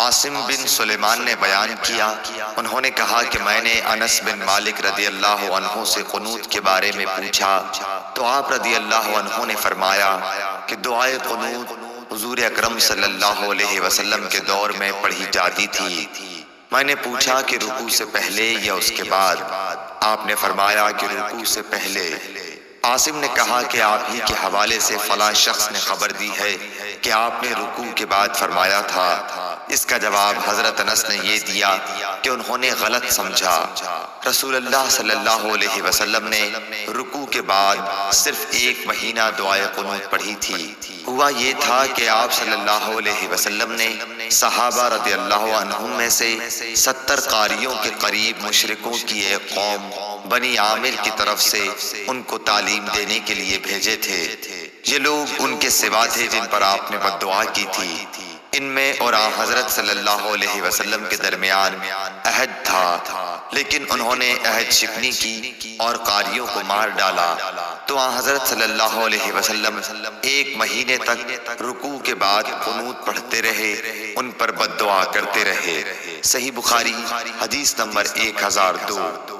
عاصم بن سلیمان نے بیان کیا، انہوں نے کہا کہ میں نے انس بن مالک رضی اللہ عنہ سے قنوت کے بارے میں پوچھا تو آپ رضی اللہ عنہ نے فرمایا کہ دعائے قنوت حضور اکرم صلی اللہ علیہ وسلم کے دور میں پڑھی جاتی تھی۔ میں نے پوچھا کہ رکوع سے پہلے یا اس کے بعد؟ آپ نے فرمایا کہ رکوع سے پہلے۔ عاصم نے کہا کہ آپ ہی کے حوالے سے فلاں شخص نے خبر دی ہے کہ آپ نے رکوع کے بعد فرمایا تھا۔ اس کا جواب حضرت انس نے یہ دیا کہ انہوں نے غلط سمجھا۔ رسول اللہ صلی اللہ علیہ وسلم نے رکوع کے بعد صرف 1 مہینہ دعائے قنوت پڑھی تھی۔ ہوا یہ تھا کہ آپ صلی اللہ علیہ وسلم نے صحابہ رضی اللہ عنہم میں سے 70 قاریوں کے قریب مشرکوں کی ایک قوم بنی عامر کی طرف سے ان کو تعلیم دینے کے لیے بھیجے تھے۔ یہ لوگ ان کے سوا تھے جن پر آپ نے بد دعا کی تھی۔ ان میں اور حضرت صلی اللہ علیہ وسلم کے درمیان عہد تھا، لیکن انہوں نے عہد شکنی کی اور قاریوں کو مار ڈالا۔ تو حضرت صلی اللہ علیہ وسلم 1 مہینے تک رکوع کے بعد قنوت پڑھتے رہے، ان پر بد دعا کرتے رہے۔ صحیح بخاری حدیث نمبر 1002۔